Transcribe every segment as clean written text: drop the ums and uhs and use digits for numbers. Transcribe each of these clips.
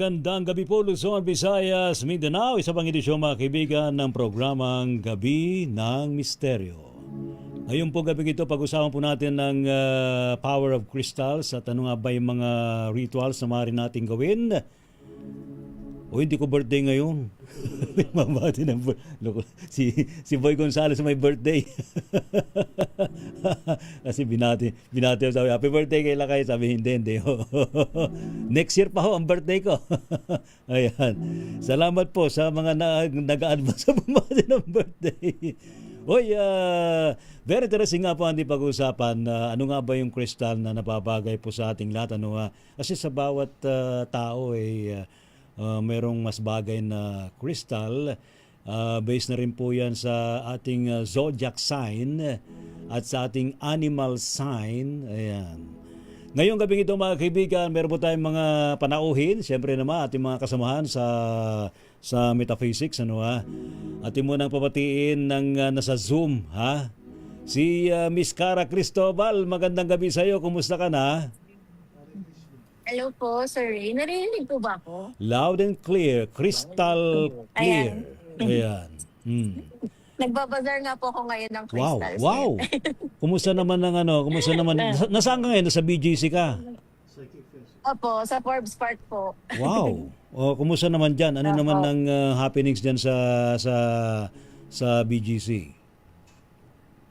Gandang gabi po Luzon, Visayas, Mindanao. Isa pang edisyon mga kaibigan ng programang Gabi ng Misteryo. Ngayon po gabi ito, pag-usapan po natin ng Power of Crystals at ano nga ba yung mga rituals na maaari natin gawin. O hindi ko birthday ngayon. Mabati ng si Boy Gonzales may birthday. Kasi binati sabi, happy birthday kay Lakay. Sabi, hindi. Next year pa ho ang birthday ko. Ayan. Salamat po sa mga nag-advance sa bumati ng birthday. Hoy, very interesting nga po ang pag-uusapan. Ano nga ba yung crystal na napabagay po sa ating lahat? Ano nga? Kasi sa bawat tao mayroong mas bagay na crystal. Based na rin po yan sa ating zodiac sign at sa ating animal sign. Ayan. Ngayong gabi ito mga kaibigan, meron po tayong mga panauhin. Siyempre naman ating mga kasamahan sa metaphysics. Ating munang papatiin ng nasa Zoom. Si Miss Cara Cristobal, magandang gabi sa iyo. Kumusta ka na? Hello po, Sir Ray. Narinig po ba ako? Loud and clear. Crystal clear. Ayan. Nagbabazar nga po ako ngayon ng crystals. Wow. Kumusta naman Kumusta naman? Nasaan ka ngayon? Sa BGC ka? Opo, sa Forbes Park po. Wow. Kumusta naman diyan? Ano naman ng happenings diyan sa BGC?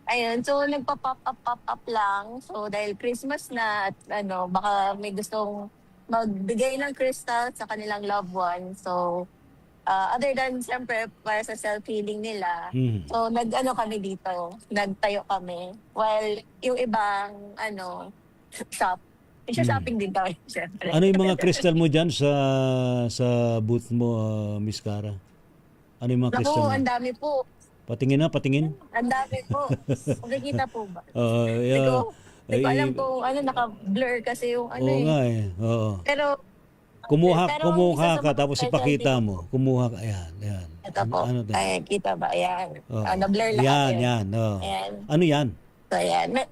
Ayun, so nagpa-pop up lang. So dahil Christmas na at baka may gustong magbigay ng crystal sa kanilang loved one. So other than siyempre para sa self-healing nila. So kami dito, nagtayo kami. While yung ibang shop, shopping din kami siyempre. Ano yung mga crystal mo diyan sa booth mo, Miss Cara? Ano yung mga crystal mo? Ang dami po. Patingin. Ang dami po. Makikita po ba? Yeah. Hindi ko alam kung naka-blur kasi yung Oo nga eh. Oo. Pero Kumuha isa sa ka mga tapos ipakita mo. Kumuha ka. Ayan. ito po. Ano to? Ay, kita ba? Ayan. Oo. Na-blur lahat Yan. Oh. Ayan. Ano yan? So, ayan.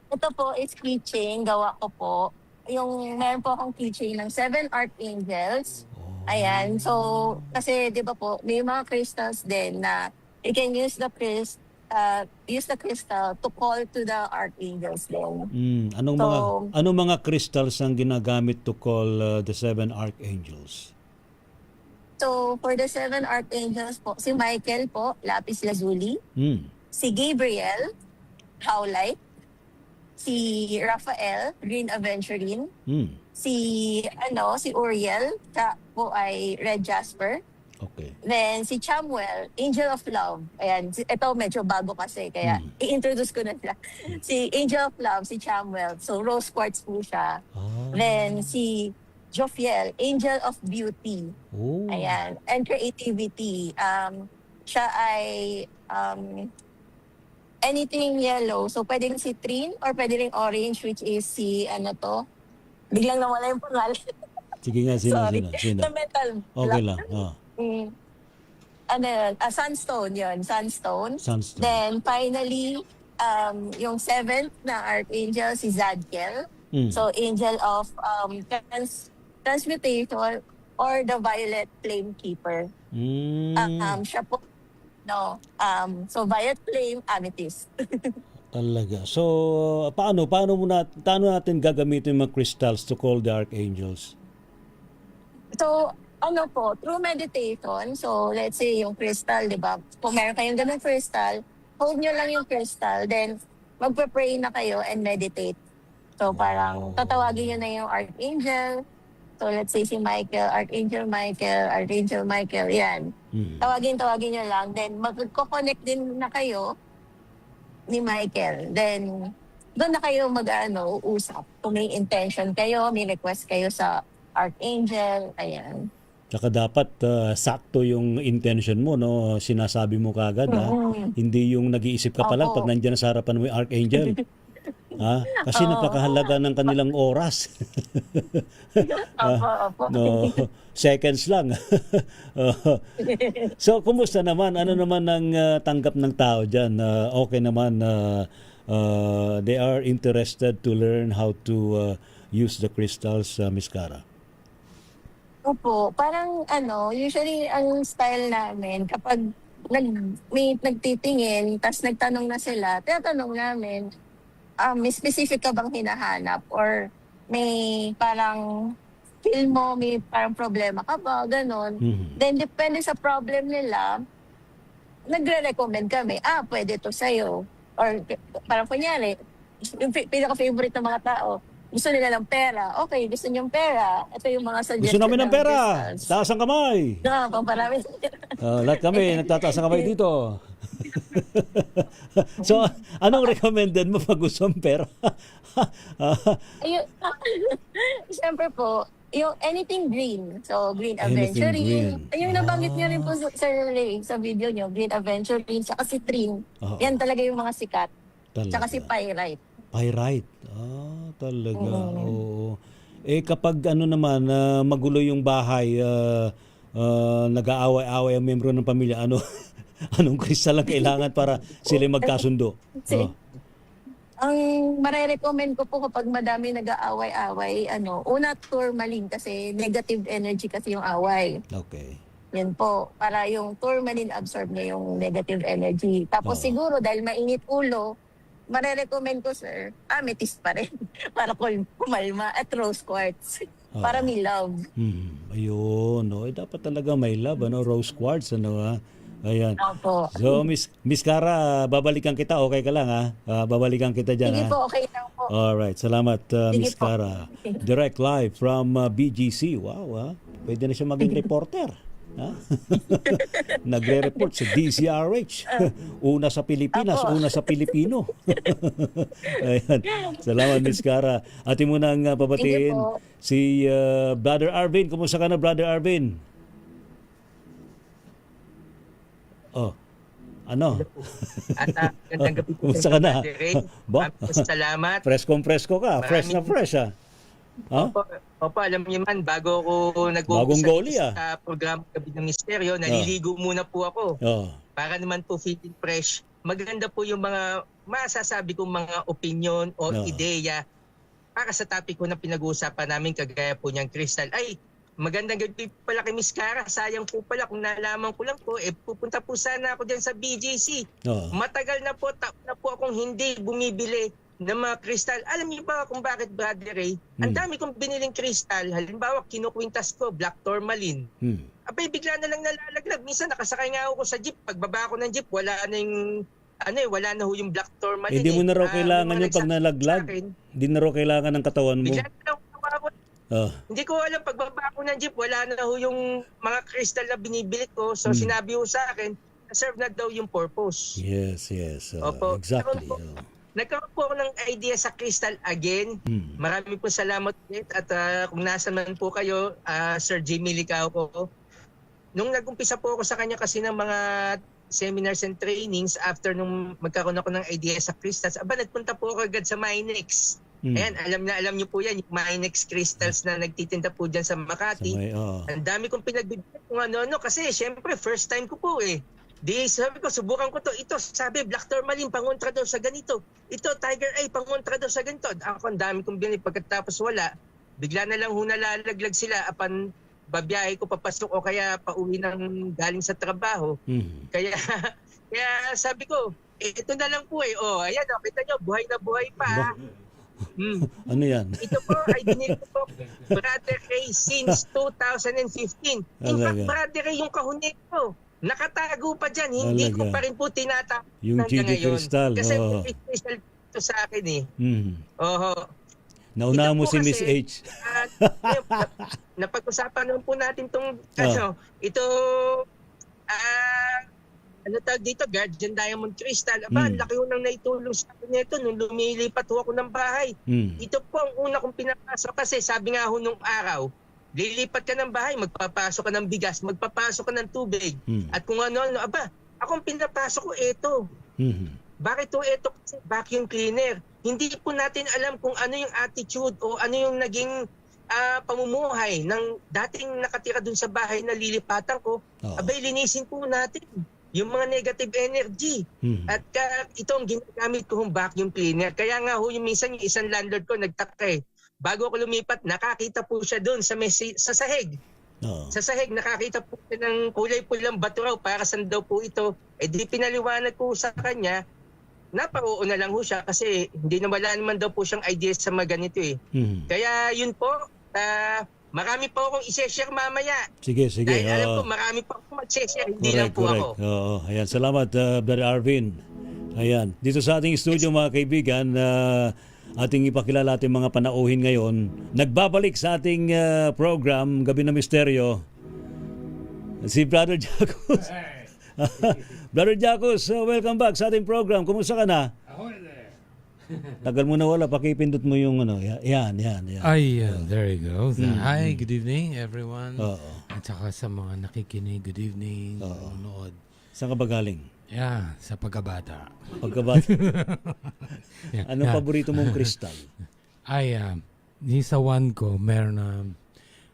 Ito po is keychain. Gawa ko po. Meron po akong keychain ng 7 Archangels. Ayan. So, kasi di ba po, may mga crystals din na you can use the crystal to call to the archangels din. Anong mga crystals ang ginagamit to call the 7 archangels? So, for the 7 archangels po, si Michael po, lapis lazuli. Si Gabriel, howlite. Si Raphael, green aventurine. Si Uriel, siya po ay red jasper. Okay. Then, si Chamuel, Angel of Love. Ayan, ito medyo bago kasi, kaya i-introduce ko na siya. Si Angel of Love, si Chamuel. So, rose quartz po siya. Then, si Jophiel, Angel of Beauty. Ayan, and creativity. Siya ay anything yellow. So, pwedeng citrine or pwede ring orange, which is biglang nawala yung pangalan. Sige nga, sino? The metal Okay black. lang. Sunstone yun. Sunstone. Sunstone. Then, finally, yung 7th na archangel, si Zadkiel. So, angel of transmutation or the violet flame keeper. Siya po, so violet flame, amethyst. Talaga. So, paano natin gagamitin yung mga crystals to call the archangels? So, through meditation, so let's say yung crystal, di ba? Kung meron kayong ganung crystal, hold nyo lang yung crystal, then magpe-pray na kayo and meditate. So parang tatawagin nyo na yung archangel. So let's say si Michael, Archangel Michael, yan. Tawagin nyo lang, then magko-connect din na kayo ni Michael. Then doon na kayo uusap. Kung may intention kayo, may request kayo sa archangel, ayan. Tsaka dapat sakto yung intention mo, no? Sinasabi mo kagad, Hindi yung nag-iisip ka pa lang pag nandiyan sa harapan mo yung archangel. Kasi napakahalaga ng kanilang oras. Opo. Seconds lang. So, kumusta naman? Ano naman ang tanggap ng tao dyan? Okay naman, they are interested to learn how to use the crystals, Miss Cara. Opo, parang ano, usually ang style namin kapag may nagtitingin ta's nagtanong na sila, tinatanong namin, may specific ka bang hinahanap or may parang feel mo may parang problema ka ba, gano'n. Mhm. Then depende sa problem nila, nagre-recommend kami, "Puwede 'to sa'yo." Or parang kunyari, yung pinaka-favorite ng mga tao, gusto nila ng pera. Okey, gusto niyong pera, ito yung mga Gusto suggestion namin ng naming pera, crystals. taas ang kamay. Pamparami. Lahat kami nagtataas ng kamay dito. So, anong recommended mo pag gusto mong pera? Ah, Ayun, siyempre po, yung anything green. So, green Anything aventurine. green. Yung nabanggit niyo rin po Sir Ray, sa video niyo, green aventurine, saka citrine. Oo, Yan talaga yung mga sikat. Tsaka si talaga. pyrite. Pyrite. Talaga. Mm. Oo. Kapag ano naman, magulo yung bahay, nag-aaway-away ang membro ng pamilya, ano, anong kristal ang kailangan para sila magkasundo? Kasi Oh, ang mare-recommend ko po kapag madami nag-aaway-away, una tourmaline kasi negative energy kasi yung away. okay. Yan po, para yung tourmaline absorb niya yung negative energy. Tapos Oo. siguro dahil mainit ulo, mare-recommend ko sir, amethyst pa rin para kumalma at rose quartz para Oo. may love. Ayun. Dapat talaga may love, ano, rose quartz, ano, ha? Ayan. Opo. So, Miss Cara, babalikan kita, okay ka lang, ha? Babalikan kita dyan, Sige ha? po, okay lang po. Alright, salamat, Sige Miss po. Cara. Direct live from BGC. Wow, ha? Pwede na siya maging reporter. Ha? Nagre-report sa DZRH. Una sa Pilipinas, Apo. una sa Pilipino. Ayan. Salamat, Miss Cara. Atin mo nang Sige pabatiin po. si Brother Arvin. Kumusta ka na, Brother Arvin? Oh, ano? At magandang gabi po Kumusta sa ka na? Brother Ray. Ba? Maraming salamat. Presko ka. Fresh na fresh, ha? Ha? Opo, alam niyo man, bago ako Bagong goalie, sa programa Gabi ng Misteryo, naliligo muna po ako. Oh. Para naman po feeling fresh. Maganda po yung mga masasabi kong mga opinion o Oo. ideya para sa topic ko na pinag-uusapan namin kagaya po niyang Crystal. Ay, magandang gabi pala kay Miss Cara. Sayang po pala kung nalaman ko lang po, pupunta po sana ako dyan sa BGC. Oh. Matagal na po, taon na po akong hindi bumibili ng mga kristal. Alam niyo ba kung bakit, Brother Ray? Ang dami kong biniling kristal. Halimbawa, kinukwintas ko, black tourmaline. Abay, bigla na lang nalalaglag. Minsan nakasakay nga ako sa jeep. Pagbaba ko ng jeep, wala na yung wala na ho yung black tourmaline. Hindi mo na raw May kailangan mga yung pag nagsasabi nalaglag. sa akin, Hindi na raw kailangan ng katawan mo. bigla na lang ako. Oh. Hindi ko alam, pagbaba ko ng jeep, wala na ho yung mga kristal na binibili ko. So sinabi ho sa akin, serve na daw yung purpose. Yes. Opo. Exactly. Nagkaroon po ako ng idea sa crystal again. Marami po salamat ulit. At kung nasa man po kayo, Sir Jimmy Licao po. Nung nag-umpisa po ako sa kanya kasi ng mga seminars and trainings, after nung magkaroon ako ng idea sa crystals, nagpunta po ako agad sa Minex. Ayan, alam niyo po yan, yung Minex crystals na nagtitinda po dyan sa Makati. Ang dami kong pinagbibigyan kung ano-ano kasi syempre first time ko po eh. Di sabi ko, subukan ko to. Ito, sabi, black tourmaline, pangontra daw sa ganito. Ito, tiger eye, pangontra daw sa ganito. Ako, ang dami kong binili. Pagkatapos wala, bigla na lang nalalaglag sila apan babiyahe ko papasok o kaya pauwi ng galing sa trabaho. Kaya sabi ko, ito na lang po eh. Oh, ayan, kita nyo, buhay na buhay pa. Ano yan? Ito po ay binili ko po, Brother Ray, since 2015. In fact, Brother Ray, yung kahunit ko, nakatago pa dyan. Hindi ko pa rin po tinatapos yung GD Crystal. Kasi may crystal ito sa akin eh. Oho. Nauna mo si Miss kasi, H. Napag-usapan naman po natin itong, ito, ano tawag dito, Guardian Diamond Crystal. Ang laki ho nang naitulong sa akin nito nung lumilipat ho ako ng bahay. Ito po ang una kong pinapasok kasi sabi nga ho nung araw, lilipat ka ng bahay, magpapasok ka ng bigas, magpapasok ka ng tubig. At kung ano-ano, akong pinapasok ko ito. Bakit ho ito? Kasi vacuum cleaner. Hindi po natin alam kung ano yung attitude o ano yung naging pamumuhay ng dating nakatira dun sa bahay na lilipatan ko. Linisin po natin yung mga negative energy. At ito ang ginagamit ko yung vacuum cleaner. Kaya nga ho, yung minsan yung isang landlord ko nagtaka eh. Bago ako lumipat, nakakita po siya doon sa sahig. Oo. Sa sahig, nakakita po siya ng kulay pulang bato raw, para saan daw po ito. Eh di pinaliwanag ko sa kanya, napauo na lang ho siya kasi wala naman daw po siyang idea sa mga ganito eh. Mhm. Kaya yun po, marami po akong i-share mamaya. Sige. Dahil alam oo. ko, marami po akong mag-share, hindi lang po ako. Oo. Ayan, salamat, Brother Arvin. Ayan, dito sa ating studio mga kaibigan, ating ipakilala ating mga panauhin ngayon. Nagbabalik sa ating program, Gabi na Misteryo, si Brother Jacos. Brother Jacos, welcome back sa ating program. Kumusta ka na? Tagal mo na wala, pakipindot mo yung ano. Yan. There you go. Hi, good evening everyone. Oo. At saka sa mga nakikinig, good evening, nanonood. Saan ka ba galing? Yeah, sa pagkabata. Pagkabata. Yeah, Anong paborito mong kristal? di sa one ko, meron na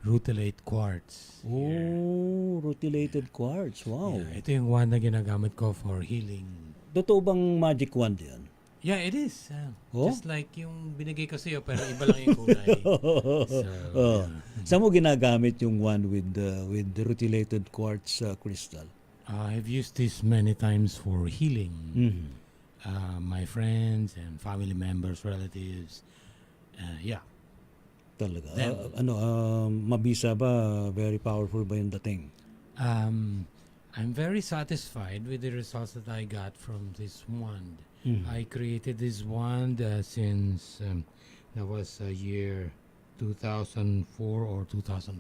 rutilate quartz. Oh, rutilated quartz. Wow. Yeah, ito yung one na ginagamit ko for healing. Totoo bang magic wand yan? Yeah, it is. Oh? Just like yung binigay ko sa iyo, pero iba lang yung kulay. So, Saan mo ginagamit yung wand with the rutilated quartz crystal? I've used this many times for healing. Mhm. My friends and family members, relatives. Yeah. Talaga. Then- Mabisa ba? Very powerful ba yung dating? I'm very satisfied with the results that I got from this wand. I created this wand since that was year 2004 or 2005.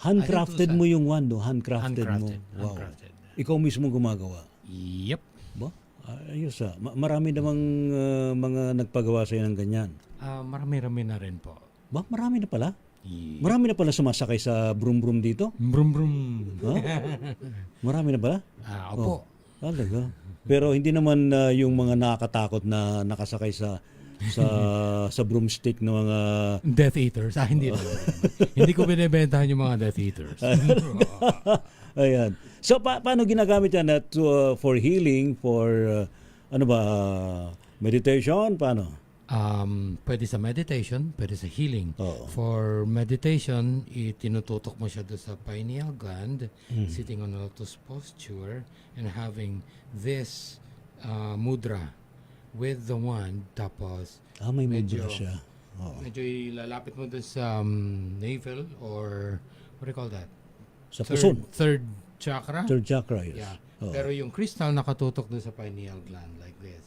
Handcrafted I think mo yung wand, no? Handcrafted mo. Handcrafted. Wow. Handcrafted. Ikaw mismo gumagawa. Yep. Ba? Ayos ah. Marami namang mga nagpagawa sa'yo ng ganyan. Marami-rami na rin po. Ba? Marami na pala? Yep. Marami na pala sumasakay sa brum-brum dito? Brum brum. Ha? Marami na pala? Opo. Talaga. Pero hindi naman yung mga nakakatakot na nakasakay sa broomstick ng mga Death Eaters. Hindi naman. Hindi ko binibentahan yung mga Death Eaters. ayan. So paano ginagamit yan for healing, for meditation, paano? Pwede sa meditation, pwede sa healing. Oo. For meditation, itinututok mo siya doon sa pineal gland, sitting on a lotus posture, and having this mudra with the wand, tapos May medyo- mudra siya. Oo. medyo ilalapit mo doon sa navel or what do you call that? Sa puson. Third chakra? Third chakra, yes. Yeah. Oo. Pero yung crystal nakatutok doon sa pineal gland like this.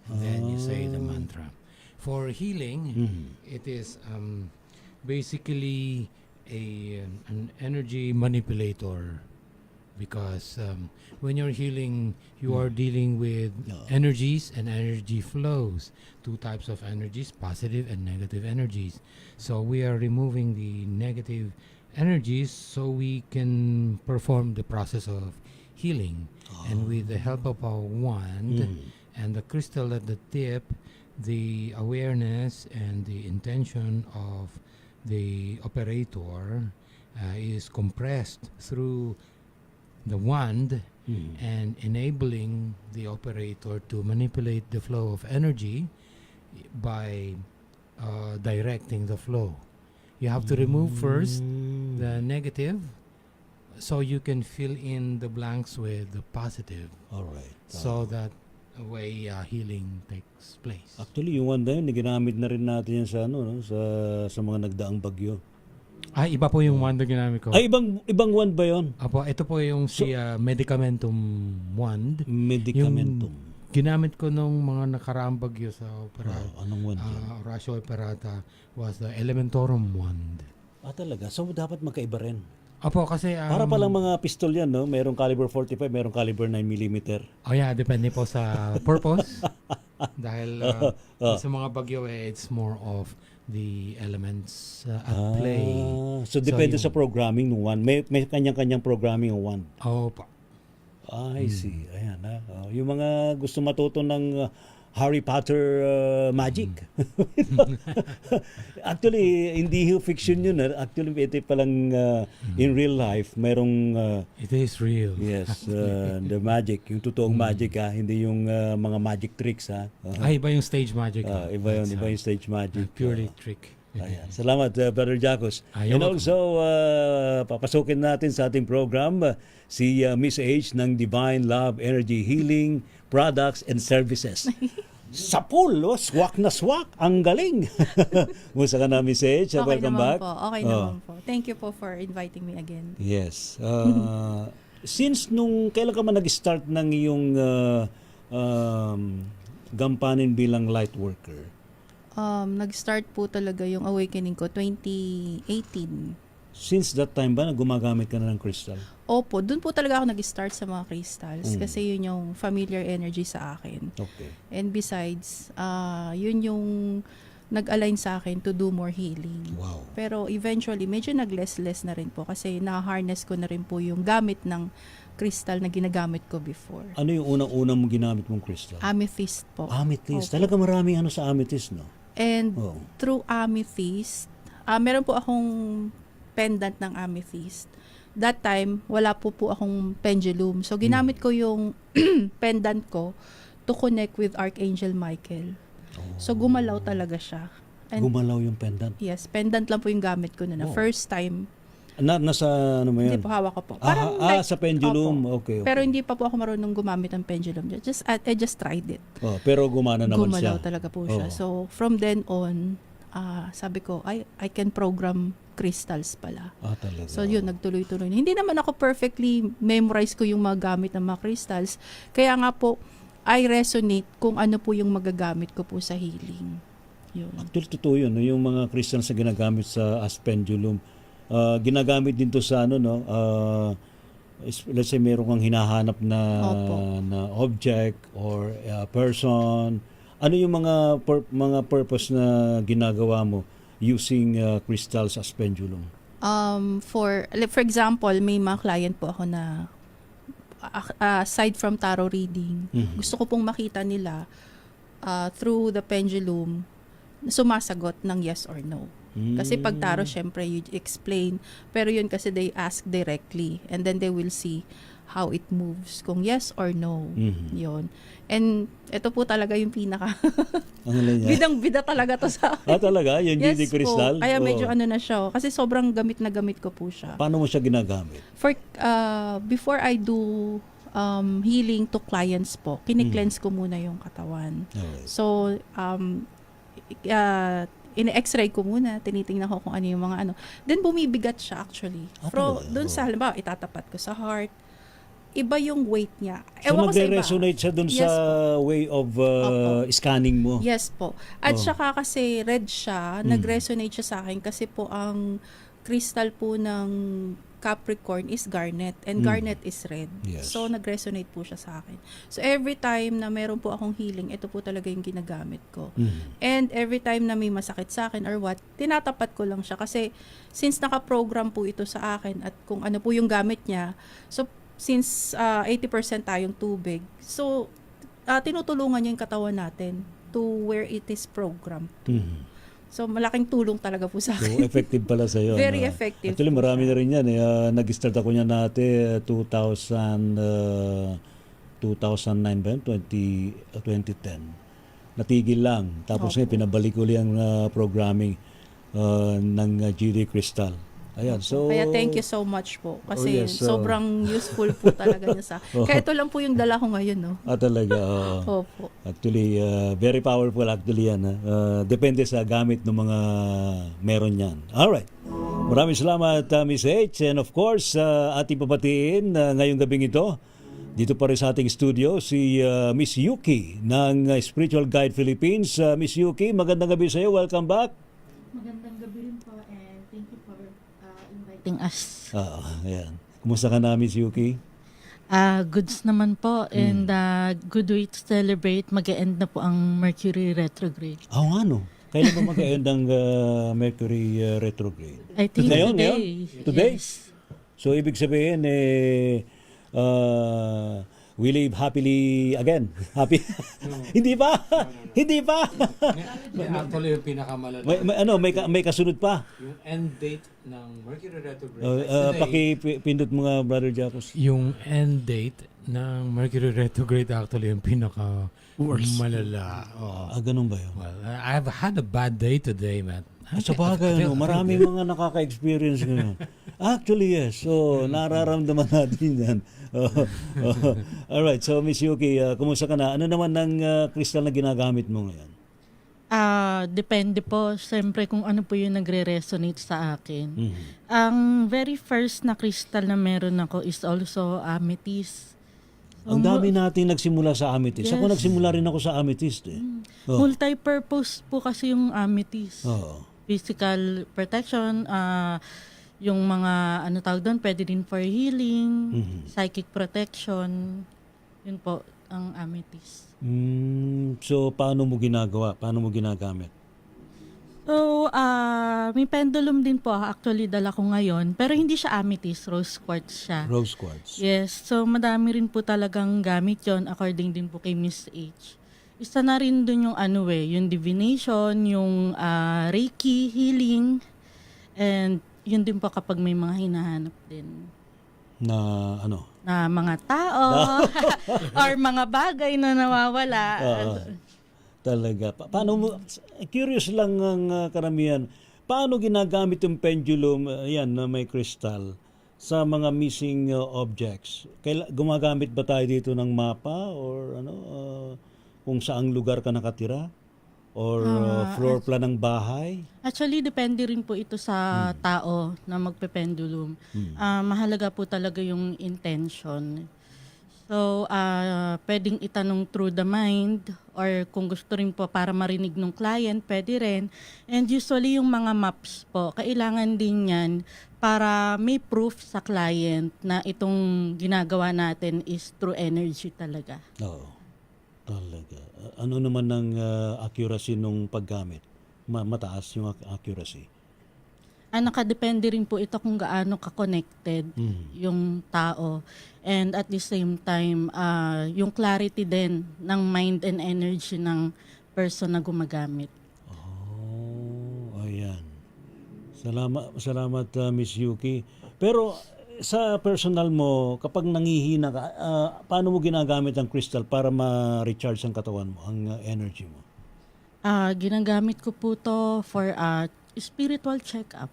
And then you say the mantra. For healing, it is basically an energy manipulator because when you're healing, you are dealing with energies and energy flows. Two types of energies, positive and negative energies. So we are removing the negative energies so we can perform the process of healing. And with the help of our wand and the crystal at the tip, the awareness and the intention of the operator is compressed through the wand and enabling the operator to manipulate the flow of energy by directing the flow. You have to remove first the negative so you can fill in the blanks with the positive All right. so that way healing takes place. Actually, yung wand na yun, ginamit na rin natin yan sa sa mga nagdaang bagyo. Iba po yung wand na ginamit ko. Ay, ibang wand ba yun? Apo, ito po yung Medicamentum wand. Medicamentum. Yung ginamit ko nung mga nakaraang bagyo sa opera. Anong wand yan? Horacio Operata was the Elementorum wand. Talaga? So, dapat magkaiba rin. Apo, kasi... Para palang mga pistol yan, no? Merong caliber 45, merong caliber 9mm. Depende po sa purpose. Dahil sa mga bagyo, it's more of the elements at play. So, depende sa programming ng wand. May kanyang-kanyang programming ng wand. Opo. I see. Ayan, ha? Yung mga gusto matuto ng Harry Potter magic. Actually, hindi fiction yun. Actually, ito palang in real life, merong... It is real. yes, the magic. Yung totoong magic, hindi yung mga magic tricks. Iba yung stage magic. Iba yung stage magic. Purely trick. Ayan. Salamat, Brother Jacos. You're And welcome. also, papasukin natin sa ating program si Miss H ng Divine Love Energy Healing Products and Services. Sa pool, swak na swak. Ang galing. Musta ka na, Miss H? Okay Welcome naman back. po. Okay Oh. naman po. Thank you po for inviting me again. Yes. Since kailan ka man nag-start ng iyong gampanin bilang light worker? Nag-start po talaga yung awakening ko 2018. Since that time ba na gumagamit ka na ng crystal? Opo, dun po talaga ako nag-start sa mga crystals kasi yun yung familiar energy sa akin. Okay. And besides, yun yung nag-align sa akin to do more healing. Wow. Pero eventually, medyo nag-less na rin po kasi na-harness ko na rin po yung gamit ng crystal na ginagamit ko before. Ano yung unang-unang mong ginamit mong crystal? Amethyst po. Amethyst. Opo. Talaga maraming ano sa amethyst, no? And Oh. through amethyst, meron po akong pendant ng amethyst. That time, wala po akong pendulum. So, ginamit ko yung pendant ko to connect with Archangel Michael. So, gumalaw talaga siya. And Gumalaw yung pendant. yes, pendant lang po yung gamit ko na Oh. first time. Nasa ano mo Hindi yan? po hawak ko po. Sa pendulum. Opo. Okay, okay. Pero hindi pa po ako marunong gumamit ng pendulum. I just tried it. Oh, pero gumana naman Gumalaw siya. talaga po siya. Oo. So, from then on, sabi ko, I can program crystals pala. Talaga. So, yun, nagtuloy-tuloy. Hindi naman ako perfectly memorize ko yung mga gamit ng mga crystals. Kaya nga po, I resonate kung ano po yung magagamit ko po sa healing. Yun. Actually, totoo yun. No? Yung mga crystals na ginagamit sa as pendulum, ginagamit din to sa ano, no? Let's say meron kang hinahanap na Opo. na object or person. Ano yung mga purpose na ginagawa mo using crystals as pendulum? For example, may mga client po ako na aside from tarot reading, gusto ko pong makita nila through the pendulum sumasagot ng yes or no. Kasi pag tarot, syempre, you explain. Pero yun kasi they ask directly. And then they will see how it moves. Kung yes or no. Yun. And ito po talaga yung pinaka Ang alin niya? bidang-bida talaga to sa Talaga? Yung yes GD crystal? po. Kaya medyo Oo. ano na siya. Kasi sobrang gamit na gamit ko po siya. Paano mo siya ginagamit? For before I do healing to clients po, kini-cleanse ko muna yung katawan. Okay. So, ine-x-ray ko muna, tinitingnan ko kung ano yung mga ano. Then bumibigat siya actually. Talaga? Doon sa halimbawa, itatapat ko sa heart. Iba yung weight niya. So Ewan ko sa iba. magre-resonate siya dun Yes sa po. way of Opo. scanning mo? Yes po. At Oh. saka kasi red siya, nag-resonate siya sa akin kasi po ang crystal po ng Capricorn is garnet and garnet is red. Yes. So nag-resonate po siya sa akin. So every time na meron po akong healing, ito po talaga yung ginagamit ko. And every time na may masakit sa akin or what, tinatapat ko lang siya kasi since naka-program po ito sa akin at kung ano po yung gamit niya, so since 80% tayong tubig, so tinutulungan niya yung katawan natin to where it is programmed to. So malaking tulong talaga po sa So, akin. effective pala sa iyo. Very effective Actually, po marami siya. na rin yan. Nag-start ako niyan natin 2009 ba yun? 2010. Natigil lang. Tapos Opo. ngayon, pinabalik ko ang programming ng GD Crystal. Ayan, so... Kaya thank you so much po. Kasi yes, sobrang useful po talaga niya sa... Kaya ito lang po yung dala ko ngayon, no? talaga, oo. Opo. Actually, very powerful actually yan. Depende sa gamit ng mga meron yan. Alright. Maraming salamat, Miss H. And of course, ating papatiin ngayong gabing ito. Dito pa rin sa ating studio, si Miss Yuki ng Spiritual Guide Philippines. Miss Yuki, magandang gabi sa iyo. Welcome back. Magandang gabi rin po and thank you for inviting us. Ayan. Kumusta ka na, Miss Yuki? Goods naman po and good way to celebrate. Mag-e-end na po ang Mercury retrograde. Ano? Kailan ba mag-end ang Mercury retrograde? I think Ngayon, today. ngayon? Today? Yes. So, ibig sabihin, we live happily again. Happy? Hindi pa? Hindi pa? Actually, yung pinakamalala. may kasunod pa. Yung end date ng Mercury retrograde. Today, Pakipindot mga Brother Jacos. yung end date ng Mercury retrograde actually yung pinaka malala. Oo. Ganun ba yun? Well, I've had a bad day today, man. Sa bagay, no, marami mga nakaka-experience ngayon. Actually, yes. So, nararamdaman natin yan. Alright, so Miss Yuki, kumusta ka na? Ano naman ng crystal na ginagamit mo ngayon? Depende po, siyempre kung ano po yung nagre-resonate sa akin. Mhm. Ang very first na crystal na meron ako is also amethyst. Ang dami natin nagsimula sa amethyst. Ako Yes. nagsimula rin ako sa amethyst. Oh. Multi-purpose po kasi yung amethyst. Oo. Physical protection, yung mga ano tawag doon, pwede din for healing, Mhm. psychic protection. Yun po ang amethyst. So, paano mo ginagawa? Paano mo ginagamit? So, may pendulum din po. Actually, dala ko ngayon. Pero hindi siya amethyst, rose quartz siya. Rose quartz. Yes, so madami rin po talagang gamit yon according din po kay Miss H. Isa na rin dun yung yung divination, yung Reiki, healing, and yun din po kapag may mga hinahanap din Na ano? na mga tao or mga bagay na nawawala. Talaga. Paano mo, curious lang ang karamihan, paano ginagamit yung pendulum, yan, na may crystal, sa mga missing objects? Gumagamit ba tayo dito ng mapa or ano, kung saang lugar ka nakatira? Or floor plan ng bahay? Actually, depende rin po ito sa tao na magpe-pendulum. Mahalaga po talaga yung intention. So, pwedeng itanong through the mind or kung gusto rin po para marinig ng client, pwede rin. And usually yung mga maps po, kailangan din yan para may proof sa client na itong ginagawa natin is true energy talaga. Oo. Talaga. Ano naman ang accuracy nung paggamit? Mataas yung accuracy. Nakadepende rin po ito kung gaano ka-connected yung tao. And at the same time, yung clarity din ng mind and energy ng person na gumagamit. Oh, ayan. Salamat Miss Yuki. Pero sa personal mo, kapag nangihina ka, paano mo ginagamit ang crystal para ma-recharge ang katawan mo, ang energy mo? Ginagamit ko po to for spiritual check-up.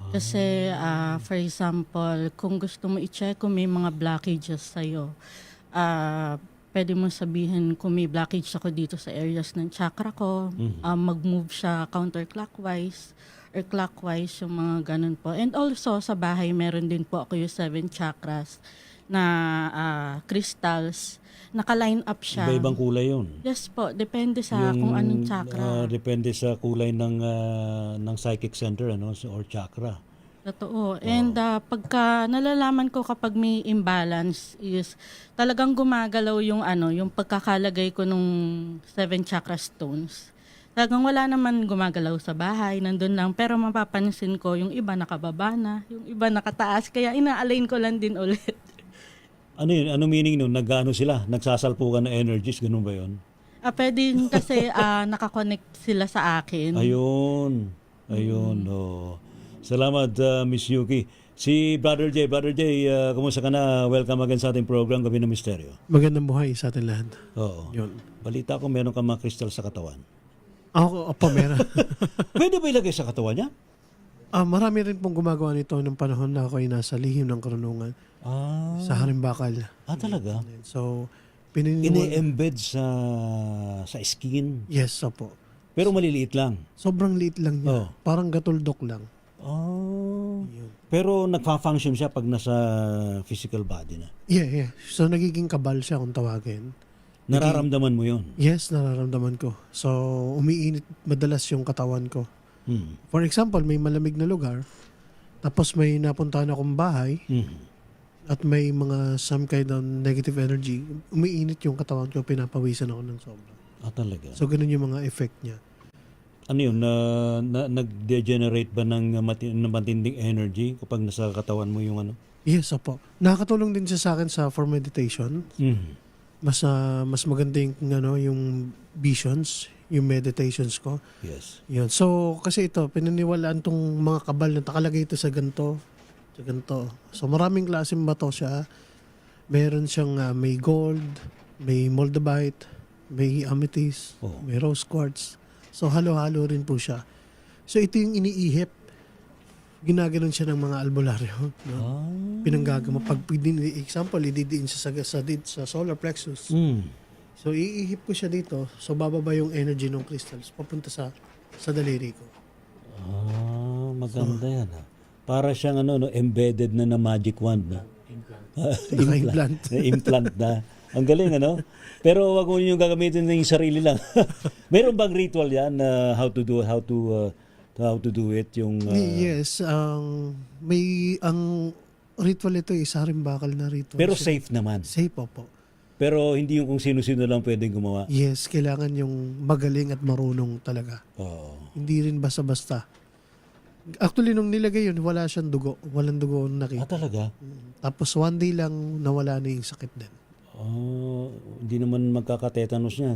Kasi, for example, kung gusto mo i-check kung may mga blockages sa'yo, pwede mo sabihin kung may blockage ako dito sa areas ng chakra ko, mag-move siya counterclockwise or clockwise, yung mga ganun po. And also, sa bahay, meron din po ako yung 7 chakras na crystals. Naka-line up siya. Iba-ibang kulay yun. Yes po, depende sa kung anong chakra. Depende sa kulay ng psychic center or chakra. Totoo. And pagka nalalaman ko kapag may imbalance is talagang gumagalaw yung pagkakalagay ko nung 7 chakra stones. Talagang wala naman gumagalaw sa bahay, nandun lang. Pero mapapansin ko, yung iba nakababa na, yung iba nakataas. Kaya ina-align ko lang din ulit. Ano yun? Ano meaning nun? Nag-ano sila? Nagsasalpukan na energies? Ganun ba yun? Pwede kasi nakakonect sila sa akin. Ayun. Oh. Salamat, Miss Yuki. Si Brother J. Brother J, kumusta ka na? Welcome again sa ating program, Gabi ng Misteryo. Magandang buhay sa atin lahat. Oo. Yun. Balita ko meron ka mga crystal sa katawan. Opo, meron. Pwede ba ilagay sa katawan niya? Marami rin pong gumagawa nito ng panahon na ako ay nasa lihim ng karunungan sa Harimbakal. Talaga? So, pininiwala. Ine-embed sa skin. Yes, opo. Pero maliliit lang. Sobrang liit lang niya. Oh. Parang gatuldok lang. Yun. Pero nagfa-function siya pag nasa physical body na. Yeah. So, nagiging kabal siya kung tawagin. Nararamdaman mo yun? Yes, nararamdaman ko. So, umiinit madalas yung katawan ko. For example, may malamig na lugar, tapos may napuntahan akong bahay, at may mga some kind of negative energy, umiinit yung katawan ko, pinapawisan ako ng sobra. Talaga? So, ganun yung mga effect niya. Ano yun? Nag-degenerate ba ng matinding energy kapag nasa katawan mo yung ano? Yes, opo. Nakakatulong din siya sa akin for meditation. Mas maganda yung visions, yung meditations ko. Yes. Yun. So, kasi ito, pinaniwalaan tong mga kabal na nakalagay ito sa ganito. So, maraming klaseng bato siya. Meron siyang may gold, may moldavite, may amethyst, may rose quartz. So, halo-halo rin po siya. So ito yung iniihip. Ginaganon siya ng mga albularyo. No? Ah. Pinanggagama. Pag example, ididiin siya sa solar plexus. So iihip ko siya dito. So bababa yung energy ng crystals papunta sa daliri ko. Maganda yan. Para siyang embedded na magic wand. No? Naka-implant. Implant na. Ang galing, ano? Pero wag mo yung gagamitin ng sarili lang. Meron bang ritual yan na how to do it yung Yes, ang ritual ito isa rin bakal na ritual. pero siya. safe naman. Safe po. Pero hindi yung kung sino-sino lang pwedeng gumawa. Yes, kailangan yung magaling at marunong talaga. Oo. Hindi rin basta-basta. Actually, nung nilagay yun, wala siyang dugo. Walang dugo na nakita. Talaga? Tapos one day lang nawala na yung sakit din. Hindi naman magkaka-tetanus niya.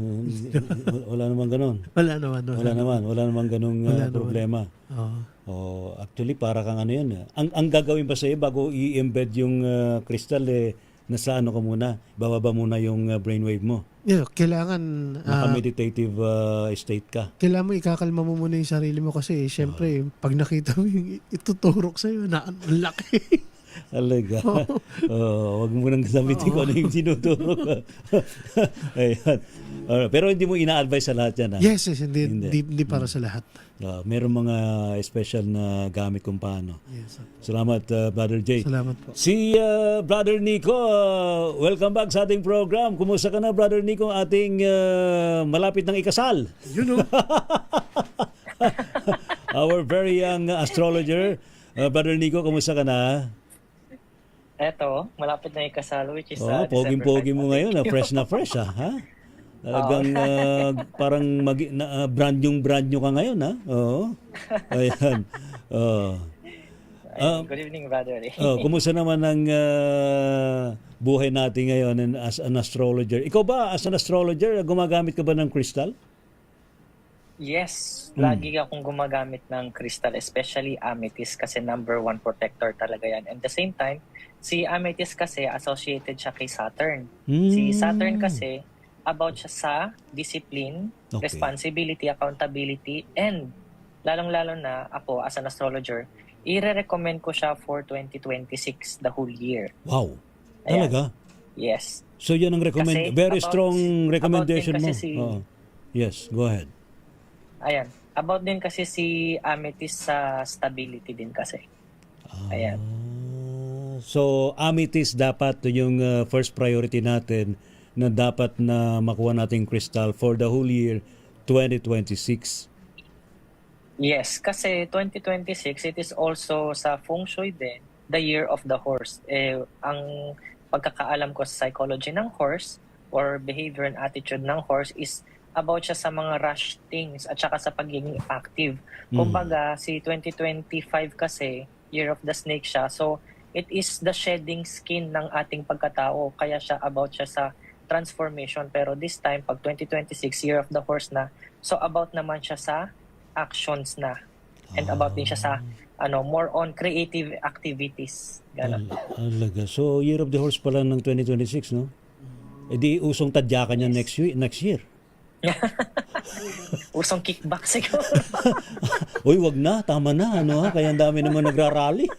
Wala naman ganon. Wala naman. Wala naman ganong Wala naman. problema. Oo. Actually, para kang ano yan. Ang gagawin ba sa'yo bago i-embed yung crystal, nasa ano ka muna? Bababa muna yung brainwave mo. Yeah, kailangan Naka-meditative state ka. kailangan mo ikakalma mo muna yung sarili mo kasi syempre pag nakita mo yung ituturok sa'yo na ang laki. Alaga. Wag mo nang sabihin ko ano yung tinuturo. Ayan. Pero hindi mo ina-advise sa lahat yan. Yes, hindi para sa lahat. Meron mga special na gamit kung paano. Yes. Salamat, Brother Jay. Salamat po. Si Brother Nico, welcome back sa ating program. Kumusta ka na, Brother Nico, ating malapit ng ikasal? You know. Our very young astrologer. Brother Nico, kumusta ka na? Eto, malapit na yung kasal, which is Poging-pogi December 5. mo ngayon, fresh na fresh, ha? Talagang parang brand new ka ngayon, ha? Oo. Ayan. Good evening, brother. Kumusta naman ang buhay natin ngayon as an astrologer? Ikaw ba, as an astrologer, gumagamit ka ba ng crystal? Yes, lagi akong gumagamit ng crystal, especially amethyst kasi number 1 protector talaga yan. And at the same time, si amethyst kasi associated siya kay Saturn. Si Saturn kasi about siya sa discipline, responsibility, accountability, and lalong-lalo na ako as an astrologer, i-recommend ko siya for 2026, the whole year. Wow. Ayan. Talaga? Yes. So yan ang Kasi very about- strong recommendation about mo. din kasi Yes, go ahead. Ayan. About din kasi si amethyst sa stability din kasi. Ayan. So amethyst dapat yung first priority natin na dapat na makuha nating crystal for the whole year 2026. Yes, kasi 2026, it is also sa feng shui din, the year of the horse. Ang pagkakaalam ko sa psychology ng horse or behavior and attitude ng horse is about siya sa mga rush things at saka sa pagiging active. Kumbaga, si 2025 kasi, year of the snake siya. So, it is the shedding skin ng ating pagkatao. Kaya siya about siya sa transformation. Pero this time, pag 2026, year of the horse na, so about naman siya sa actions na. And about din siya sa more on creative activities. Ganun. Alaga. So year of the horse pala ng 2026, no? E di usong tadyakan niya next year. Usong kickback siguro. Uy, wag na, tama na, kaya ang dami naman nagrarally.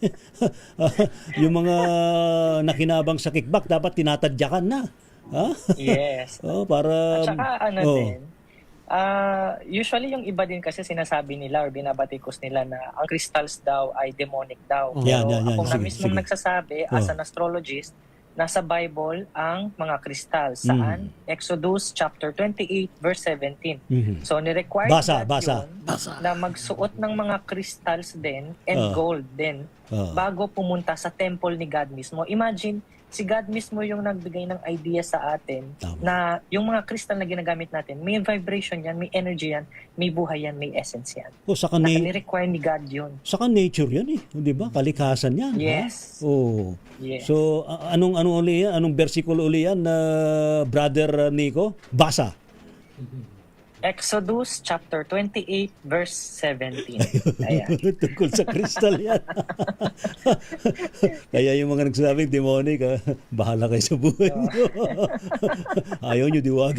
Yung mga nakinabang sa kickback dapat tinatadyakan na. Ha? Yes. Para At saka din, usually yung iba din kasi sinasabi nila or binabatikos nila na ang crystals daw ay demonic daw. Yan. Ako na Sige, mismong sige. nagsasabi as an astrologist, nasa Bible ang mga kristal. Saan? Exodus chapter 28 verse 17. So ni-require Basa. yun na magsuot ng mga crystals din and gold din bago pumunta sa temple ni God mismo. Imagine, si God mismo yung nagbigay ng idea sa atin na yung mga crystal na ginagamit natin, may vibration yan, may energy yan, may buhay yan, may essence yan. saka Ni-require ni God yun. saka nature yan di ba? Kalikasan yan. Yes. Ha? Yes. So anong uli yan? Anong versikulo uli yan, Brother Nico? Basa. Exodus chapter 28 verse 17. Ayan. Tungkol sa kristal yan. Kaya yung mga nagsasabing demonic, bahala kayo sa buhay nyo. Ayaw nyo diwag.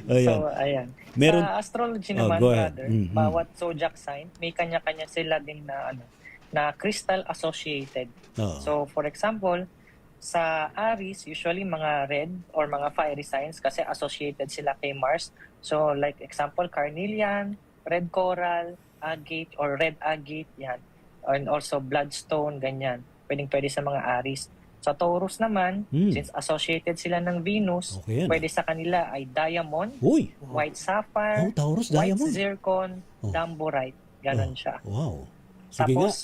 Ayan. So, ayan. Meron- Sa astrology Oh, naman, go ahead. brother, Mm, mm. bawat zodiac sign, may kanya-kanya sila din na na crystal associated. Oo. So, for example, sa Aries, usually mga red or mga fiery signs kasi associated sila kay Mars. So, like example, carnelian, red coral, agate or red agate, yan. And also bloodstone, ganyan. Pwede sa mga Aries. Sa Taurus naman, since associated sila ng Venus, Okay yan. pwede sa kanila ay diamond, Uy! white sapphire, Taurus, white diamond. zircon, Oh. damborite. Ganon siya. Wow. Sige nga. Tapos,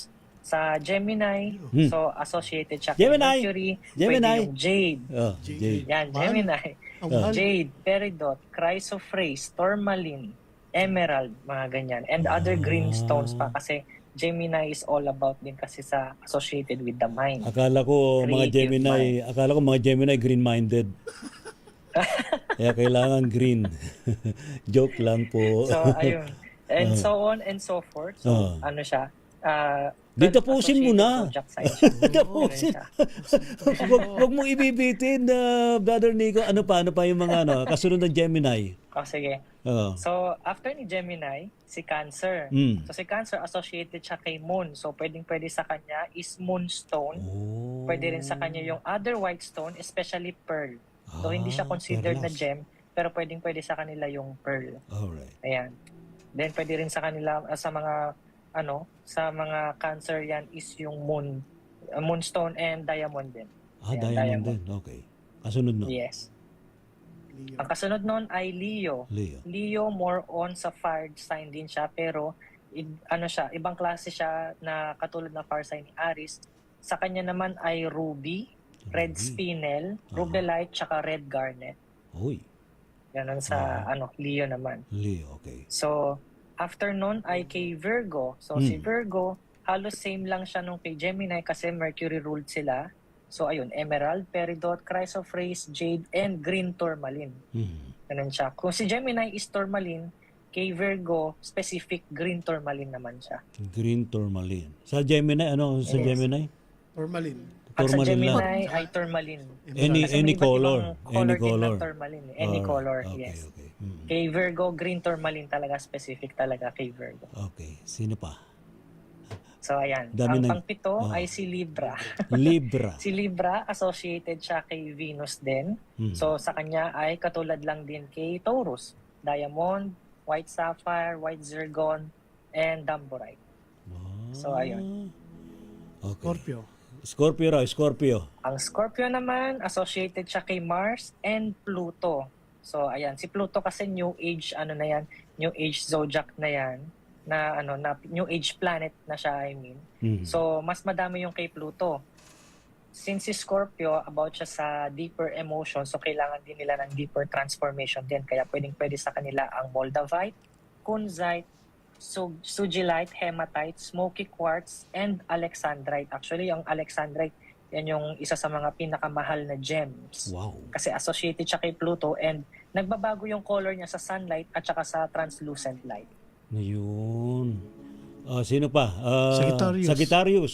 sa Gemini, so associated siya Gemini! kay Mercury, Gemini! pwede yung jade. Oh, Jade. Yan, Mahal. Gemini. Ang mahal. Jade, peridot, chrysoprase, tourmaline, emerald, mga ganyan. And other green stones pa kasi Gemini is all about din kasi sa associated with the mind. Akala ko mga Gemini green-minded. Kaya kailangan green. Joke lang po. So, ayun. And so on and so forth. So, ano siya? Di tapusin mo na. Zodiac sign siya. Tapusin. Ganun siya. wag mong ibibitin, Brother Nico. Ano pa yung mga kasunod ng Gemini? Oh, sige. Oo. So, after ni Gemini, si Cancer. Mm. So, si Cancer associated siya kay Moon. So, pwede sa kanya is Moonstone. Oh. Pwede rin sa kanya yung other white stone, especially pearl. So, hindi siya considered na perlas. gem, pero pwede sa kanila yung pearl. Alright. Ayan. Then, pwede rin sa kanila, sa mga Cancer yan is yung moonstone and diamond din. Ayan, Diamond din. Okay. Kasunod no? Yes. Ang kasunod nun ay Leo. Leo. Leo more on sa fire sign din siya pero ibang klase siya na katulad ng fire sign ni Aries. Sa kanya naman ay ruby, red spinel, rubellite, tsaka red garnet. Uy. Ganon sa Leo naman. Leo, okay. So, after nun ay kay Virgo. So, si Virgo, halos same lang siya nung kay Gemini kasi Mercury ruled sila. So, ayun, emerald, peridot, chrysoprase, jade, and green tourmaline. Ganun siya. Kung si Gemini is tourmaline, kay Virgo, specific green tourmaline naman siya. Green tourmaline. Sa Gemini, sa Yes. Gemini? Tourmaline. At sa Tourmaline lang. Gemini ay tourmaline. Any Kasi may iba't color. ibang Any din color. ng tourmaline. Any Alright. color, Okay, yes. okay. Kay Virgo, green tourmaline talaga, specific talaga kay Virgo. Okay. Sino pa? So, ayan. Dami Ang ng- pangpito ay si Libra. Libra. Si Libra, associated siya kay Venus din. So, sa kanya ay katulad lang din kay Taurus. Diamond, white sapphire, white zircon, and damborite. So, ayun. Okay. Scorpio. Scorpio raw, Scorpio. Ang Scorpio naman, associated siya kay Mars and Pluto. So, ayan. Si Pluto kasi New Age, New Age zodiac na yan. Na New Age planet na siya, I mean. So, mas madami yung kay Pluto. Since si Scorpio, about siya sa deeper emotion, so kailangan din nila ng deeper transformation din. Kaya pwede sa kanila ang Moldavite, Kunzite, Sugilite, Hematite, Smoky Quartz, and Alexandrite. Actually, yung Alexandrite, yan yung isa sa mga pinakamahal na gems. Wow. Kasi associated siya kay Pluto and nagbabago yung color niya sa sunlight at saka sa translucent light. Yun. Sino pa? Sagittarius.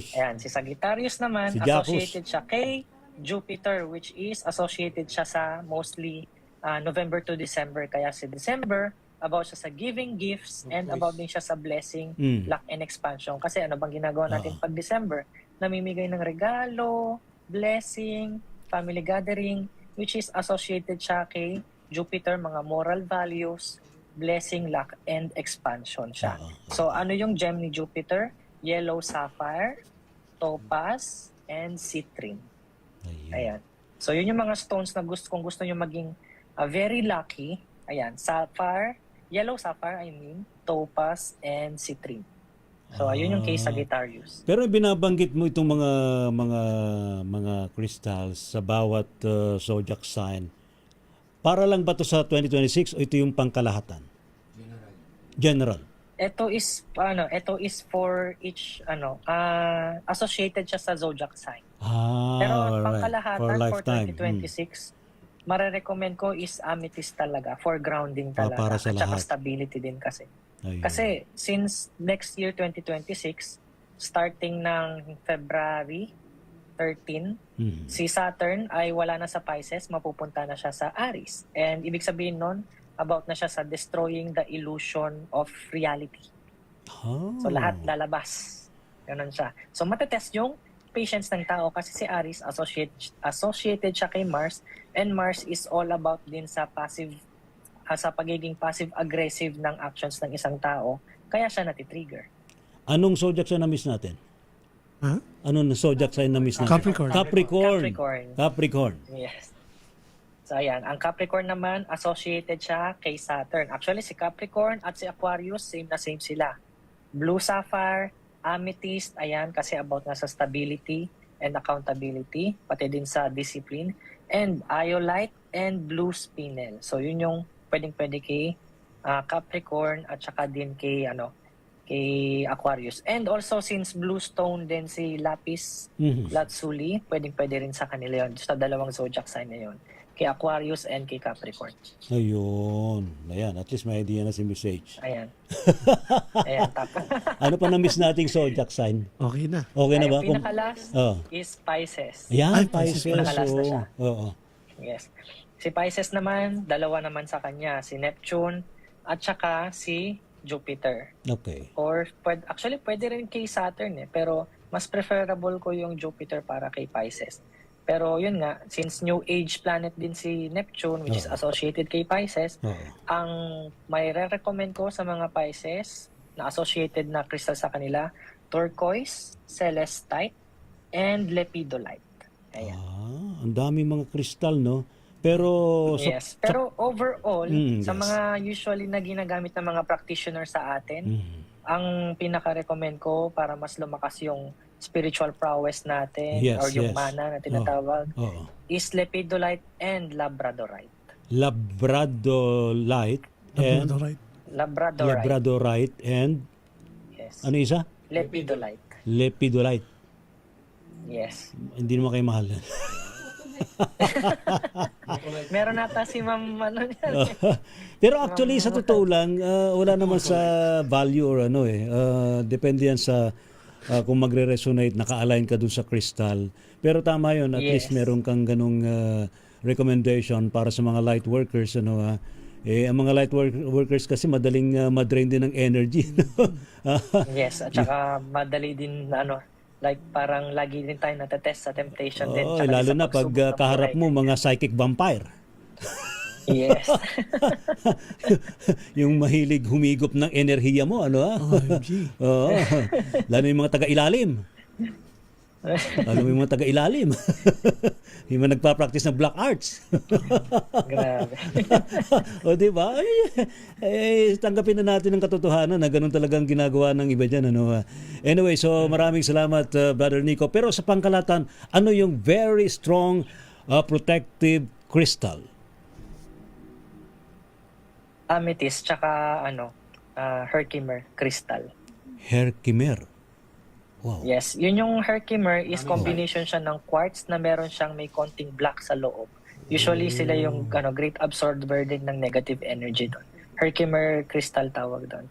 Ayan, si Sagittarius naman, Si Jacus. associated siya kay Jupiter, which is associated siya sa mostly November to December. Kaya si December, about siya sa giving gifts and about din siya sa blessing, luck, and expansion. Kasi ano bang ginagawa natin pag December? Namimigay ng regalo, blessing, family gathering, which is associated siya kay Jupiter, mga moral values, blessing, luck, and expansion siya. So ano yung gem ni Jupiter? Yellow sapphire, topaz, and citrine. Ayan. So yun yung mga stones na kung gusto nyo maging very lucky. Ayan, sapphire, yellow sapphire, topaz, and citrine. So ayun yung kay Sagittarius. Pero binabanggit mo itong mga crystals sa bawat zodiac sign. Para lang ba to sa 2026 o ito yung pangkalahatan? General. Ito is for each associated siya sa zodiac sign. Pero Alright. pangkalahatan for lifetime. 2026 marerecommend ko is amethyst talaga for grounding talaga. Para sa At saka lahat. stability din kasi. Ayun. Kasi since next year 2026, starting ng February 13, si Saturn ay wala na sa Pisces, mapupunta na siya sa Aries. And ibig sabihin nun, about na siya sa destroying the illusion of reality. So lahat lalabas. Ganun siya. So matetest yung patience ng tao kasi si Aries associated siya kay Mars, and Mars is all about din sa sa pagiging passive-aggressive ng actions ng isang tao, kaya siya natitrigger. Anong zodiac sign na miss natin? Ha? Anong zodiac sign na miss natin? Capricorn. Capricorn. Yes. So ayan, ang Capricorn naman, associated siya kay Saturn. Actually, si Capricorn at si Aquarius, same na same sila. Blue sapphire, amethyst, ayan, kasi about na sa stability and accountability, pati din sa discipline, and iolite and blue spinel. So yun yung pwedeng-pwede kay Capricorn at saka din kay kay Aquarius. And also since blue stone din si lapis lazuli, pwedeng-pwede rin sa kanila yun, sa dalawang zodiac sign na yun, kay Aquarius and kay Capricorn. Ayun. Ayan, at least may idea na si Miss H. Ayan. Ayan, tapos. Ano pa na miss nating zodiac sign? Okay na. Okay na ba? Yung pinaka-last Oh. is Pisces. Ayan, Ay, Pisces. pinaka-last na siya. Oo. Yes. Si Pisces naman, dalawa naman sa kanya, si Neptune at saka si Jupiter. Okay. Or actually pwede rin kay Saturn pero mas preferable ko yung Jupiter para kay Pisces. Pero yun nga, since new age planet din si Neptune, which is associated kay Pisces, ang may re-recommend ko sa mga Pisces na associated na crystal sa kanila, turquoise, celestite, and lepidolite. Ayan. Ang dami mga kristal, no? Pero Yes. Pero overall, sa yes. mga usually na ginagamit ng mga practitioner sa atin, ang pinaka-recommend ko para mas lumakas yung spiritual prowess natin Yes, or yung yes. mana na tinatawag Oo. is lepidolite and labradorite. Labradorite and Labradorite. Labradorite. Labradorite and Yes. ano isa? Lepidolite. Lepidolite. Yes. Hindi naman kayo mahal. Meron nata si Ma'am Pero actually sa totoo lang, wala naman sa value or depende yan sa kung magre-resonate, naka-align ka dun sa crystal. Pero tama yun, at least meron kang ganung recommendation para sa mga light workers. Ang mga light workers kasi madaling madrain din ng energy. Yes, at saka madali din like parang lagi din tayo natetest sa temptation din. Oo, Tsaka lalo sa na pag pagsubok ng kaharap buhay. mo mga psychic vampire. Yes. Yung mahilig humigop ng enerhiya mo, OMG. Oo. Lalo yung mga taga-ilalim. Lalo yung mga taga-ilalim. Yung mga nagpa-practice ng black arts. Grabe. O di ba? Tanggapin na natin ang katotohanan na ganun talagang ginagawa ng iba dyan. Anyway, so maraming salamat, Brother Nico. Pero sa pangkalatan, ano yung very strong protective crystal? Amethyst tsaka Herkimer crystal. Herkimer. Wow. Yes, yun yung Herkimer is combination siya ng quartz na meron siyang may konting black sa loob. Usually sila yung great absorber din ng negative energy doon. Herkimer crystal tawag doon.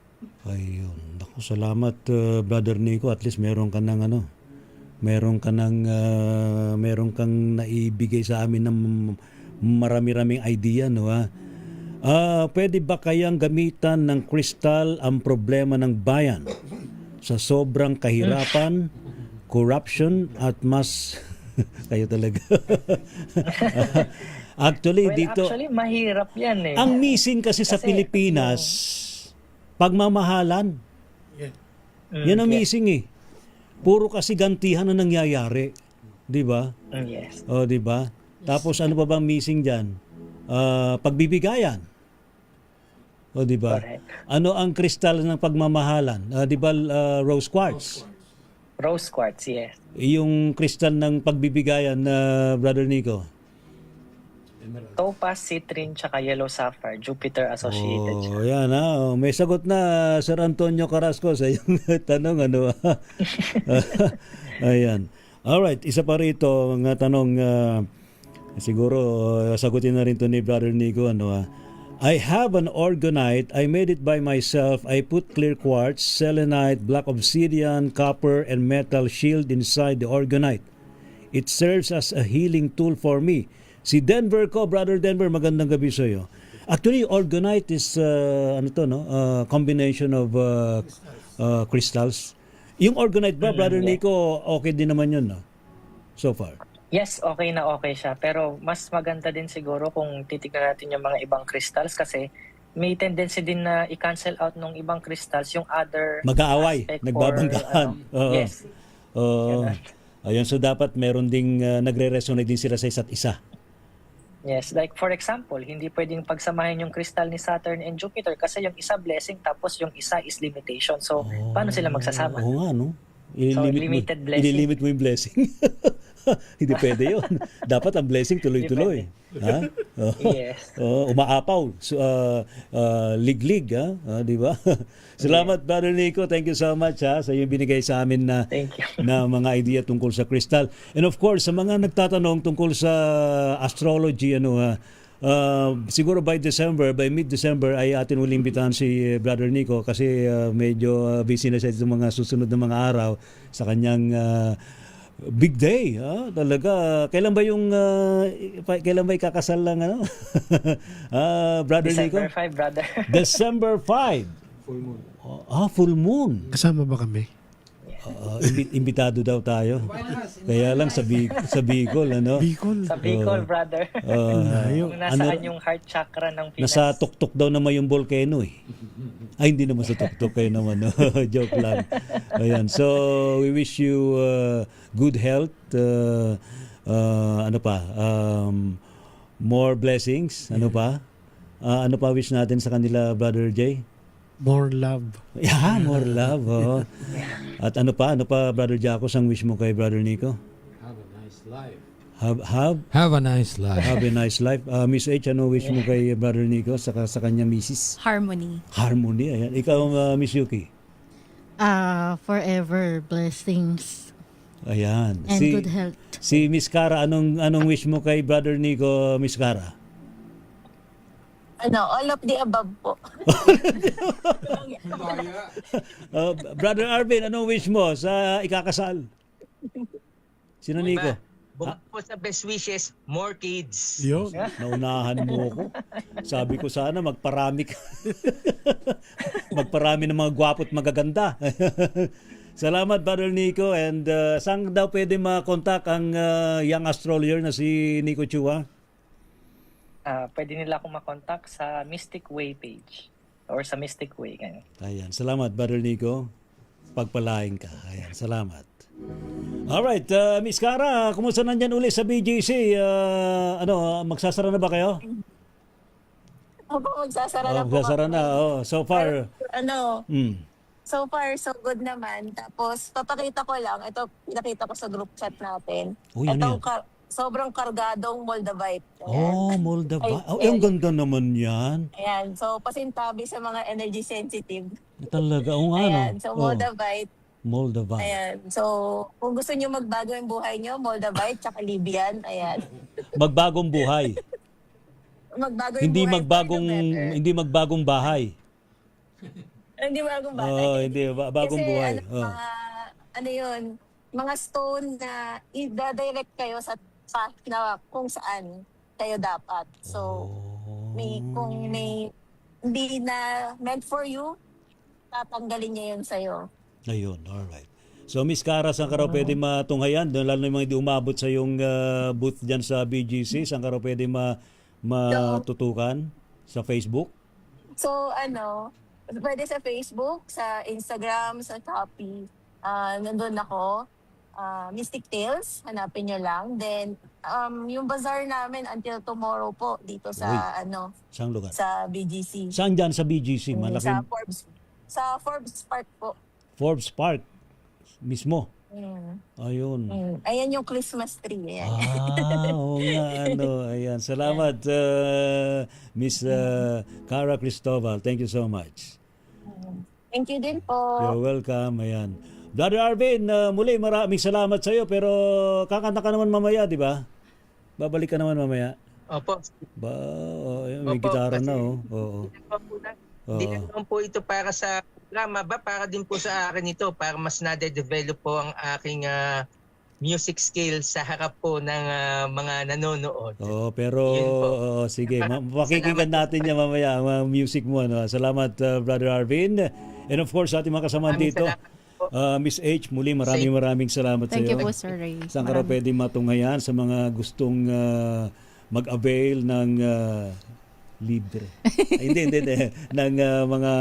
Ayun. Naku, salamat Brother Nico. At least meron ka ng meron kang naibigay sa amin ng marami-raming idea, pwede ba kayang gamitan ng crystal ang problema ng bayan sa sobrang kahirapan, corruption at mas kayo talaga. Actually dito Actually mahirap yan ang missing kasi sa Pilipinas pagmamahalan. Yan ang missing Puro kasi gantihan na nangyayari, 'di ba? Yes. O 'di ba? Tapos ano pa bang missing diyan? Pagbibigayan. O di ba? Correct. Ano ang kristal ng pagmamahalan? Di ba rose quartz? Rose quartz, yes. Yung kristal ng pagbibigayan na Brother Nico. Topaz, citrine, tsaka yellow sapphire. Jupiter associated siya. Yan may sagot na Sir Antonio Carrasco sa iyong tanong Ayan. Alright, isa pa rito ang tanong Siguro sagutin na rin to ni Brother Nico. I have an orgonite. I made it by myself. I put clear quartz, selenite, black obsidian, copper, and metal shield inside the orgonite. It serves as a healing tool for me. Si Denver ko, Brother Denver, magandang gabi sa iyo. Actually, orgonite is combination of crystals. Yung orgonite ba, Brother Nico, okay din naman yun, no? So far. Yes, okay na okay siya. Pero mas maganda din siguro kung titignan natin yung mga ibang crystals kasi may tendency din na i-cancel out ng ibang crystals yung other Mag-aaway, aspect nagbabanggahan. or, yes. Ganun. Ayun, so dapat meron ding nagre-resonate din sila sa isa't isa. Yes, like for example, hindi pwedeng pagsamahin yung crystal ni Saturn and Jupiter kasi yung isa blessing tapos yung isa is limitation. So, paano sila magsasama? Oo nga, no? limited blessing. Ililimit mo yung blessing. Hindi pwede yun. Dapat ang blessing tuloy-tuloy. Ha? Yes. Umaapaw. Liglig. Di ba? Salamat, Brother Nico. Thank you so much sa yung binigay sa amin na, Thank you. na mga idea tungkol sa crystal. And of course, sa mga nagtatanong tungkol sa astrology, siguro by mid-December ay atin uling imbitahan si Brother Nico kasi medyo busy na siya sa mga susunod na mga araw sa kanyang big day. Talaga. Kailan ba ikakasal lang Brother Nico? December 5, brother. December 5. Full moon. Full moon. Kasama ba kami? Imbitado daw tayo. Kaya lang sa Bicol, Bicol. Sa Bicol, brother. Layo. Kung nasaan yung heart chakra ng Pinas. Nasa tuktok daw naman yung volcano eh. Ay, hindi naman sa tuktok kayo naman. Joke lang. Ayan. So, we wish you good health. More blessings. Ano pa wish natin sa kanila, Brother Jay? More love. Yeah, more love. At ano pa, Brother Jacos, ang wish mo kay Brother Nico? Have a nice life. Have a nice life. Have a nice life. Miss H, ano wish mo kay Brother Nico sa kanya Mrs.? Harmony. Harmony. Ayan. Ikaw, Miss Yuki? Forever blessings Ayan. and good health. Si Miss Cara, anong wish mo kay Brother Nico, Miss Cara? All of the above po. Brother Arvin, anong wish mo sa ikakasal? Sino Nico? Bukod po sa best wishes, more kids. Yun. Naunahan mo ako. Sabi ko sana magparami ka. Magparami ng mga gwapo at magaganda. Salamat, Brother Nico. And saan daw pwede makontak ang young astrologer na si Nico Chua? Pwede nila akong makontak sa Mystic Way page or sa Mystic Way. Ganyan. Ayan. Salamat, Brother Nico. Pagpalain ka. Ayan. Salamat. Alright, Miss Cara, kumusta nandyan uli sa BGC? Magsasara na ba kayo? Opo, magsasara na po. Magsasara na. So far, So far, so good naman. Tapos, papakita ko lang, ito, pinakita ko sa group chat natin. Uy, ano yan? Sobrang kargadong Moldavite. Moldavite. Ang ganda naman yan. Ayan, so pasintabi sa mga energy sensitive. Talaga, nga, no? Ayan, so Moldavite. Moldavite. Ayan, so kung gusto niyo magbago yung buhay niyo, Moldavite tsaka Libyan. Ayan. Magbagong buhay. Magbago yung Hindi buhay. hindi magbagong bahay. Hindi bagong bahay. Hindi bagong Kasi, buhay. Mga stone na i-direct kayo sa path na kung saan kayo dapat. So, kung may hindi na meant for you, tatanggalin niya yun sa'yo. Ayun, alright. So, Miss Cara, saan ka raw pwede matunghayan? Lalo na yung mga hindi umabot sa yung booth dyan sa BGC, saan ka raw pwede matutukan? Sa Facebook? So, pwede sa Facebook, sa Instagram, sa Shopee. Nandun ako. Mystic Tales, hanapin nyo lang. Then, yung bazaar namin until tomorrow po dito sa, Saan lugar? sa BGC. Saan dyan sa BGC? Malaki. Sa Forbes Park po. Forbes Park mismo. Ayun. Ayan yung Christmas tree. Ayan. Oo nga, ayan. Salamat, Miss Cara Cristobal. Thank you so much. Thank you din po. You're welcome. Ayan. Brother Arvin, muli maraming salamat sa iyo pero kakanta ka naman mamaya, di ba? Babalik ka naman mamaya. Opo. Ba, may Opo, gitara na, kasi- oh. Oo. Hindi naman po ito para sa programa ba? Para din po sa akin ito. Para mas nade-develop po ang aking music skills sa harap po ng mga nanonood. Oo, pero Yun po. sige, pakikinggan natin yan mamaya, ang mga music mo. Ano. Salamat, Brother Arvin. And of course, sa ating mga kasama Maraming dito, salamat po. Miss H, muli maraming salamat sa Thank you iyo. po, Sir Ray. Saan ka raw pwede matunghayan sa mga gustong mag-avail ng libre? Ay, hindi. Ng mga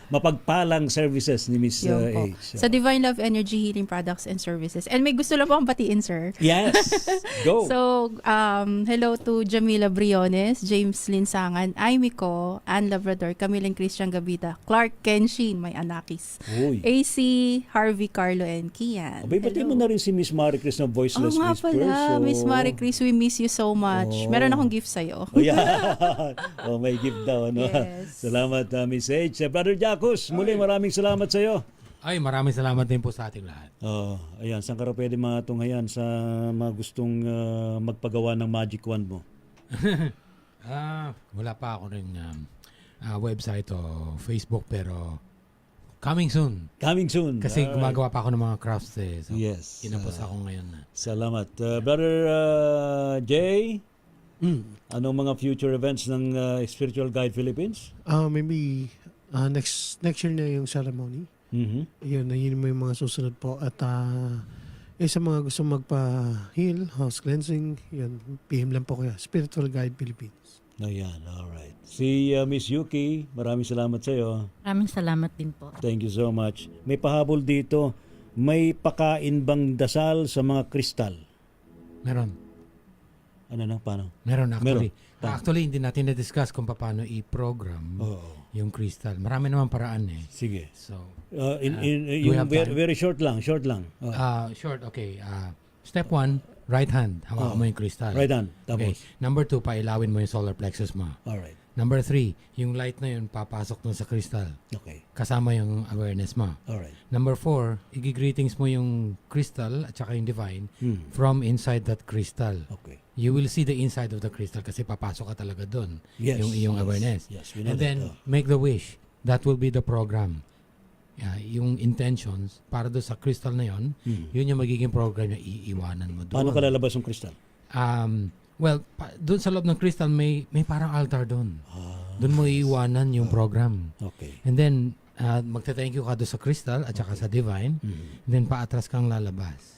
mapagpalang services ni Miss Yun po. H. Sa Divine Love Energy Healing Products and Services. And may gusto lang po akong batiin, sir. Yes! Go! So, hello to Jamila Briones, James Linsangan, Aimiko, Ann Labrador, Camille Christian Gabita, Clark Kenshin, may anakis, Uy. AC, Harvey, Carlo, and Kian. Abay, batiin mo na rin si Miss Marie Chris ng Voiceless Oo nga Whispers. pala, So- Miss Marie Chris, we miss you so much. Oh. Meron akong gift sa'yo. Oh, yeah. Oh, may gift daw. Ano? Yes. Salamat, Miss H. Brother Jacos, muli maraming salamat sa iyo. Ay, maraming salamat din po sa ating lahat. Oh, ayan, saan ka raw pwede matunghayan sa mga gustong magpagawa ng magic wand mo? Wala pa ako rin website o Facebook, pero coming soon. Coming soon. Kasi Alright. gumagawa pa ako ng mga crafts eh. So, Yes. inapos ako ngayon na. Salamat. Brother Jay, anong mga future events ng Spiritual Guide Philippines? Maybe next year na yung ceremony. Mhm. Yun mo yung mga susunod po. At sa mga gusto magpa-heal, house cleansing, yun, PM lang po kayo. Spiritual Guide Philippines. Ayan, alright. Si Miss Yuki, maraming salamat sa iyo. Maraming salamat din po. Thank you so much. May pahabol dito. May pakain bang dasal sa mga kristal? Meron. Ano na? Paano? Meron actually. Meron. Actually, hindi natin na-discuss kung paano i-program Oo. yung crystal. Marami naman paraan eh. Sige. So, Yung have time? very short lang. Short lang. short, okay. Step 1, right hand. Hawakan mo yung crystal. Right hand. Okay. Tapos. Number 2, pailawin mo yung solar plexus mo. Alright. Number 3, yung light na yun papasok dun sa crystal. Okay. Kasama yung awareness mo. Alright. Number 4, igi-greetings mo yung crystal at saka yung divine from inside that crystal. Okay. You will see the inside of the crystal kasi papasok ka talaga dun. Yes, Yung iyong yes, awareness. yes, we know And that. then, make the wish. That will be the program. Yung intentions para doon sa crystal na yon, yun yung magiging program na iiwanan mo doon. Paano ka lalabas yung kristal? Well, doon sa loob ng crystal may parang altar doon. Doon mo iiwanan yung program. Okay. And then, magta-thank you ka doon sa crystal at saka sa divine. And then, paatras kang lalabas.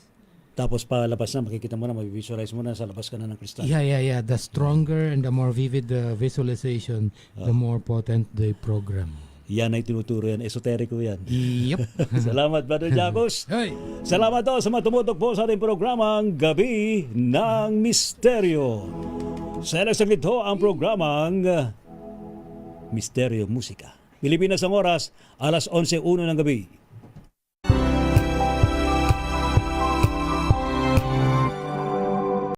Tapos palabas na, makikita mo na, mag-visualize mo na, sa labas ka na ng kristal. Yeah. The stronger and the more vivid the visualization, the more potent the program. Yan ay tinuturo yan. Esoterico yan. Yep. Salamat, Brother Jacos. Hey! Salamat daw sa mga tumutok po sa ating programang Gabi ng Misteryo. Sa ilang saglit ho ang programang Misteryo Musika. Pilipinas ang oras, alas 11:01 ng gabi.